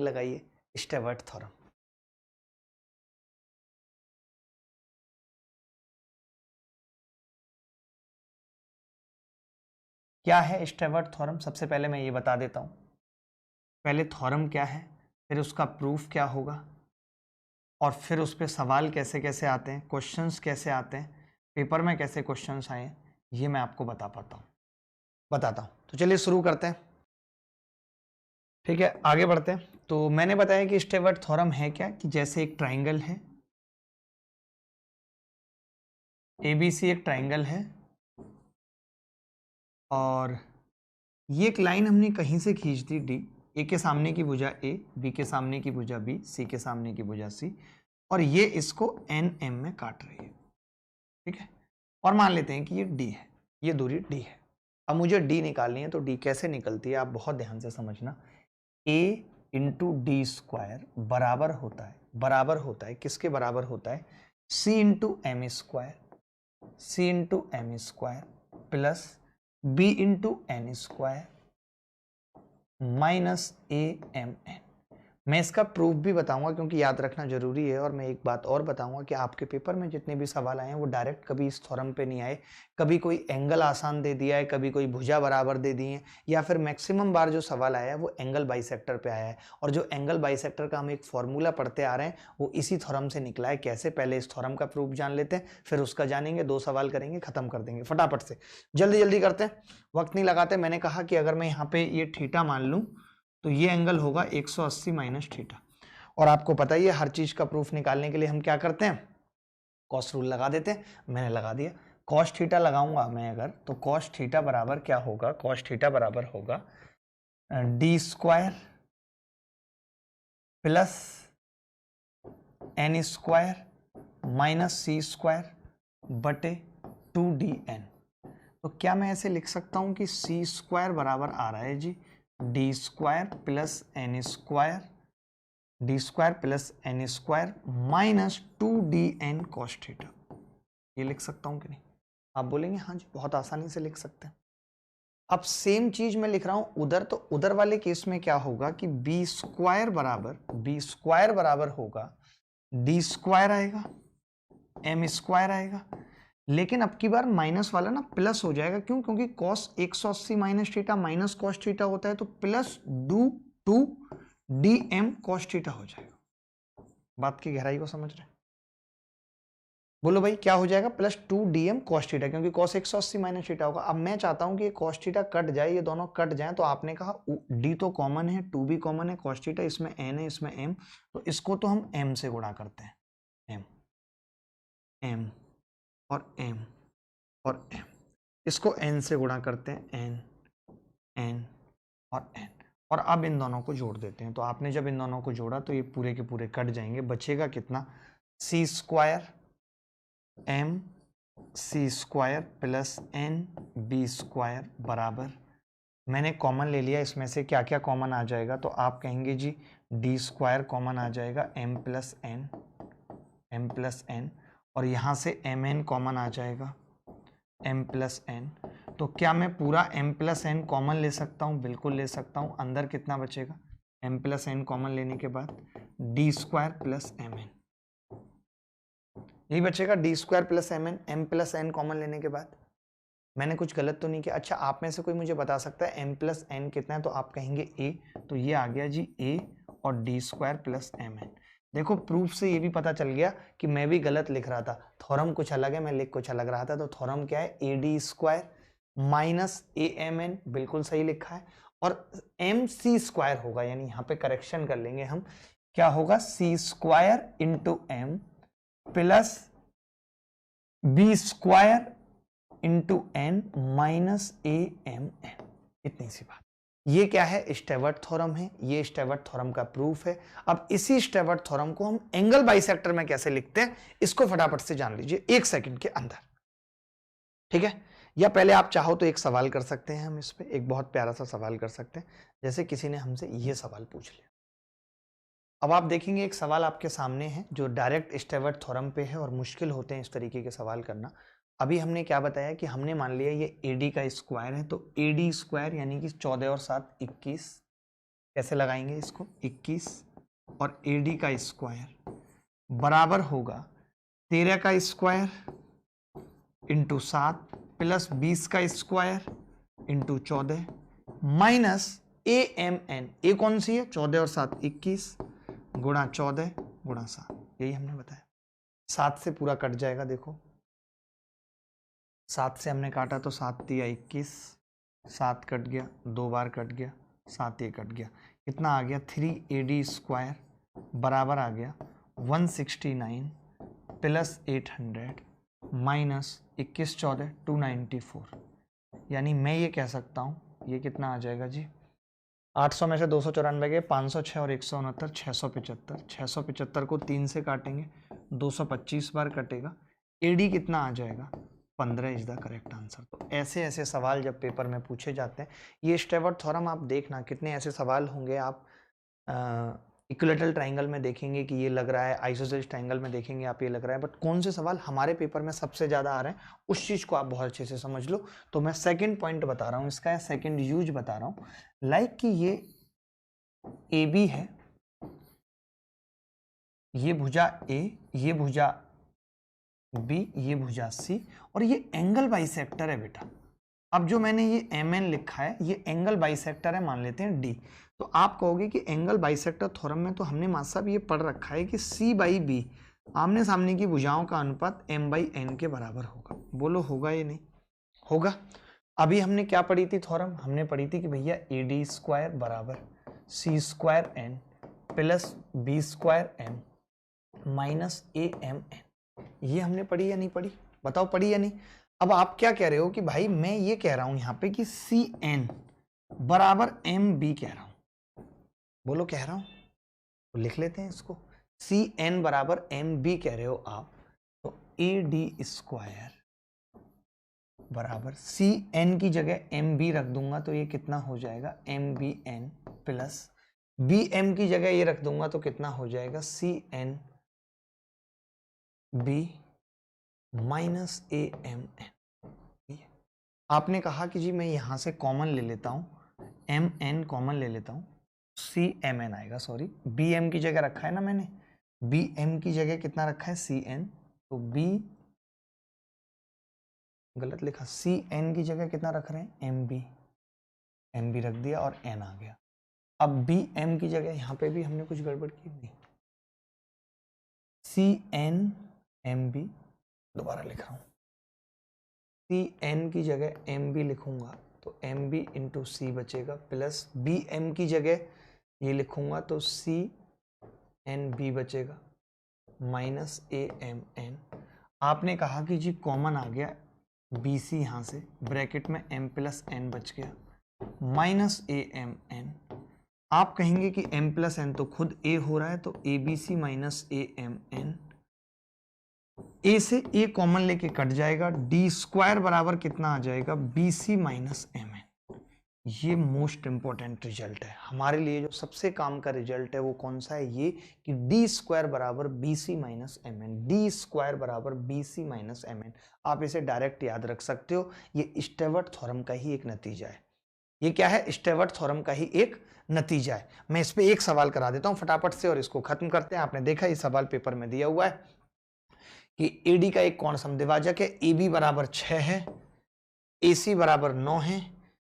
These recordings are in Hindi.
लगाइए, स्टेवर्ट थ्योरम। क्या है स्टेवर्ट थ्योरम? सबसे पहले मैं ये बता देता हूं, पहले थ्योरम क्या है, फिर उसका प्रूफ क्या होगा, और फिर उस पर सवाल कैसे कैसे आते हैं, क्वेश्चंस कैसे आते हैं, पेपर में कैसे क्वेश्चंस आए, ये मैं आपको बताता हूं। तो चलिए शुरू करते हैं। ठीक है, आगे बढ़ते हैं। तो मैंने बताया कि स्टेवर्ट थ्योरम है क्या, कि जैसे एक ट्राइंगल है, एबीसी एक ट्राइंगल है, और ये एक लाइन हमने कहीं से खींच दी डी, ए के सामने की भुजा ए, बी के सामने की भुजा बी, सी के सामने की भुजा सी, और ये इसको एन एम में काट रही है। ठीक है, और मान लेते हैं कि ये डी है, ये दूरी डी है। अब मुझे डी निकालनी है, तो डी कैसे निकलती है आप बहुत ध्यान से समझना। ए इंटू डी स्क्वायर बराबर होता है किसके बराबर होता है, C into M square plus B into N square minus A M N. मैं इसका प्रूफ भी बताऊंगा क्योंकि याद रखना जरूरी है। और मैं एक बात और बताऊंगा कि आपके पेपर में जितने भी सवाल आए हैं वो डायरेक्ट कभी इस थ्योरम पे नहीं आए, कभी कोई एंगल आसान दे दिया है, कभी कोई भुजा बराबर दे दी है, या फिर मैक्सिमम बार जो सवाल आया है वो एंगल बाइसेक्टर पे आया है। और जो एंगल बाइसेक्टर का हम एक फॉर्मूला पढ़ते आ रहे हैं वो इसी थ्योरम से निकला है। कैसे, पहले इस थ्योरम का प्रूफ जान लेते हैं, फिर उसका जानेंगे, 2 सवाल करेंगे, खत्म कर देंगे फटाफट से। जल्दी जल्दी करते हैं, वक्त नहीं लगाते। मैंने कहा कि अगर मैं यहाँ पे ये थीटा मान लूँ तो ये एंगल होगा 180 माइनस थीटा। और आपको पता ही है हर चीज का प्रूफ निकालने के लिए हम क्या करते हैं, कॉस रूल लगा देते हैं। मैंने लगा दिया, कॉस थीटा लगाऊंगा मैं अगर, तो कॉस थीटा बराबर क्या होगा, कॉस थीटा बराबर होगा D square plus N square minus C square बटे 2dn। तो क्या मैं ऐसे लिख सकता हूं कि सी स्क्वायर बराबर आ रहा है जी d square plus N square, d square plus N square minus 2dn cos theta. ये लिख सकता हूं कि नहीं? आप बोलेंगे हाँ जी, बहुत आसानी से लिख सकते हैं। अब सेम चीज मैं लिख रहा हूं उधर, तो उधर वाले केस में क्या होगा कि बी स्क्वायर बराबर होगा डी स्क्वायर आएगा, एम स्क्वायर आएगा, लेकिन अब की बार माइनस वाला ना प्लस हो जाएगा। क्यों? क्योंकि cos 180 minus theta minus cos theta होता है, तो प्लस 2dm कॉस थीटा हो जाएगा। बात की गहराई को समझ रहे हैं? बोलो भाई क्या हो जाएगा, प्लस 2dm कॉस थीटा, क्योंकि कॉस 180 माइनस थीटा होगा। अब मैं चाहता हूं कि ये कॉस थीटा कट जाए, ये दोनों कट जाए, तो आपने कहा d तो कॉमन है, 2 भी कॉमन है, कॉस थीटा इसमें n है इसमें m, तो इसको तो हम m से गुणा करते हैं, m और m और m, इसको n से गुणा करते हैं, n और n, और अब इन दोनों को जोड़ देते हैं। तो आपने जब इन दोनों को जोड़ा तो ये पूरे के पूरे कट जाएंगे, बचेगा कितना, C square M C square plus N B square बराबर, मैंने कॉमन ले लिया, इसमें से क्या क्या कॉमन आ जाएगा, तो आप कहेंगे जी डी स्क्वायर कॉमन आ जाएगा, एम प्लस एन, और यहाँ से एम एन कॉमन आ जाएगा, m प्लस एन। तो क्या मैं पूरा m प्लस एन कॉमन ले सकता हूँ? बिल्कुल ले सकता हूँ। अंदर कितना बचेगा, m प्लस एन कॉमन लेने के बाद d square plus m n, यही बचेगा, d square plus m n, m plus n common लेने के बाद। मैंने कुछ गलत तो नहीं किया? अच्छा, आप में से कोई मुझे बता सकता है m प्लस एन कितना है? तो आप कहेंगे a, तो ये आ गया जी a और d square plus m n. देखो प्रूफ से ये भी पता चल गया कि मैं भी गलत लिख रहा था, थ्योरम कुछ अलग है, मैं लिख कुछ अलग रहा था। तो थ्योरम क्या है, a d square minus A M n, बिल्कुल सही लिखा है, और एम सी स्क्वायर होगा, यानी यहाँ पे करेक्शन कर लेंगे हम, क्या होगा, C square into M plus B square into N minus A M N. इतनी सी बात। ये क्या है, स्टेवर्ट थ्योरम है, ये स्टेवर्ट थ्योरम का प्रूफ है। अब इसी स्टेवर्ट थ्योरम को हम एंगल बाइसेक्टर में कैसे लिखते हैं, इसको फटाफट से जान लीजिए 1 सेकंड के अंदर। ठीक है, या पहले आप चाहो तो एक सवाल कर सकते हैं, हम इस पे एक बहुत प्यारा सा सवाल कर सकते हैं। जैसे किसी ने हमसे ये सवाल पूछ लिया, अब आप देखेंगे एक सवाल आपके सामने है जो डायरेक्ट स्टेवर्ट थ्योरम पे है, और मुश्किल होते हैं इस तरीके के सवाल करना। अभी हमने क्या बताया कि हमने मान लिया ये AD का स्क्वायर है, तो AD स्क्वायर यानी कि 14 और 7 21, कैसे लगाएंगे इसको, 21 और AD का स्क्वायर बराबर होगा 13 का स्क्वायर इंटू 7 प्लस 20 का स्क्वायर इंटू 14 माइनस AMN, ए कौन सी है 14 और 7 21 गुणा 14 गुणा 7, यही हमने बताया। 7 से पूरा कट जाएगा, देखो 7 से हमने काटा तो 7 दिया 21, 7 कट गया, 2 बार कट गया, 7 ये कट गया, कितना आ गया 3AD स्क्वायर बराबर आ गया 169 प्लस 800 माइनस 21 14 294, यानी मैं ये कह सकता हूँ ये कितना आ जाएगा जी, 800 में से 294 गए, 506 और 169 675, 675 को 3 से काटेंगे 225 बार कटेगा, AD कितना आ जाएगा 15 इज द करेक्ट आंसर। तो ऐसे ऐसे सवाल जब पेपर में पूछे जाते हैं, ये स्टेवर्ट थ्योरम आप देखना कितने ऐसे सवाल होंगे, आप इक्विलैटरल ट्रायंगल में देखेंगे कि ये लग रहा है, आइसोसेलेस ट्रायंगल में देखेंगे आप ये लग रहा है, बट कौन से सवाल हमारे पेपर में सबसे ज़्यादा आ रहे हैं उस चीज़ को आप बहुत अच्छे से समझ लो। तो मैं सेकंड पॉइंट बता रहा हूँ इसका, सेकंड यूज बता रहा हूँ, लाइक कि ये AB है, ये भुजा A, ये भुजा B, ये भुजा C और ये एंगल बाइसेक्टर है बेटा। अब जो मैंने ये MN लिखा है ये एंगल बाइसेक्टर है, मान लेते हैं D। तो आप कहोगे कि एंगल बाइसेक्टर थ्योरम में तो हमने मास्टर साहब ये पढ़ रखा है कि C/B आमने सामने की भुजाओं का अनुपात M/N के बराबर होगा। बोलो होगा या नहीं होगा? अभी हमने क्या पढ़ी थी थ्योरम, हमने पढ़ी थी कि भैया AD स्क्वायर बराबर C²N plus B²M minus AMN, ये हमने पढ़ी या नहीं पढ़ी, बताओ पढ़ी या नहीं। अब आप क्या कह रहे हो कि भाई मैं ये कह रहा हूं यहां पे कि CN बराबर MB कह रहा हूं, बोलो कह रहा हूं, तो लिख लेते हैं इसको, CN बराबर MB कह रहे हो आप, तो AD स्क्वायर बराबर CN की जगह MB रख दूंगा तो ये कितना हो जाएगा MBN प्लस BM की जगह ये रख दूंगा तो कितना हो जाएगा CNB माइनस AMN। आपने कहा कि जी मैं यहां से कॉमन ले लेता हूं, MN कॉमन ले लेता हूं, CMN आएगा, सॉरी BM की जगह रखा है ना मैंने, BM की जगह कितना रखा है CN, तो B गलत लिखा, CN की जगह कितना रख रहे हैं MB रख दिया और N आ गया। अब BM की जगह यहां पे भी हमने कुछ गड़बड़ की नहीं, CN MB दोबारा लिख रहा हूं, CN की जगह MB लिखूंगा तो MB इंटू C बचेगा प्लस BM की जगह ये लिखूंगा तो CNB बचेगा माइनस AMN। आपने कहा कि जी कॉमन आ गया BC यहाँ से, ब्रैकेट में M प्लस N बच गया माइनस AMN। आप कहेंगे कि M प्लस N तो खुद A हो रहा है तो ABC माइनस AMN, A से A कॉमन लेके कट जाएगा, D स्क्वायर बराबर कितना आ जाएगा BC माइनस MN। ये मोस्ट इंपॉर्टेंट रिजल्ट है हमारे लिए, जो सबसे काम का रिजल्ट है वो कौन सा है, ये कि D स्क्वायर बराबर BC minus MN, D square बराबर BC माइनस MN। आप इसे डायरेक्ट याद रख सकते हो, ये स्टेवर्ट थ्योरम का ही एक नतीजा है। ये क्या है, स्टेवर्ट थ्योरम का ही एक नतीजा है। मैं इस पे एक सवाल करा देता हूं फटाफट से और इसको खत्म करते हैं। आपने देखा ये सवाल पेपर में दिया हुआ है कि AD का एक कोण समद्विभाजक है, AB बराबर 6 है, AC बराबर 9 है,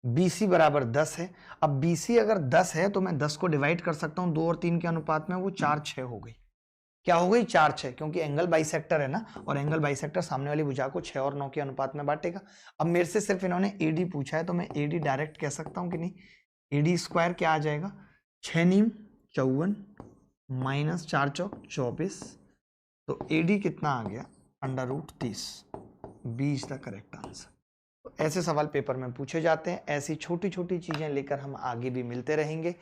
BC बराबर 10 है। अब BC अगर 10 है तो मैं 10 को डिवाइड कर सकता हूं 2 और 3 के अनुपात में, वो 4 6 हो गई। क्या हो गई 4 6, क्योंकि एंगल बाइसेक्टर है ना, और एंगल बाइसेक्टर सामने वाली भुजा को 6 और 9 के अनुपात में बांटेगा। अब मेरे से सिर्फ इन्होंने AD पूछा है तो मैं AD डायरेक्ट कह सकता हूं कि नहीं, AD स्क्वायर क्या आ जाएगा 6 नीम 54 माइनस 4 चौक 24, तो AD कितना आ गया √30, B is the correct answer. तो ऐसे सवाल पेपर में पूछे जाते हैं, ऐसी छोटी छोटी चीजें लेकर हम आगे भी मिलते रहेंगे,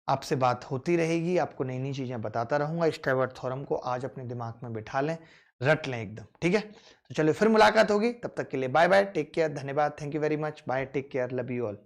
आपसे बात होती रहेगी, आपको नई नई चीजें बताता रहूंगा। स्टेवर्ट थ्योरम को आज अपने दिमाग में बिठा लें, रट लें एकदम, ठीक है। तो चलिए फिर मुलाकात होगी, तब तक के लिए बाय बाय, टेक केयर, धन्यवाद, thank you very much, bye, take care, love you all.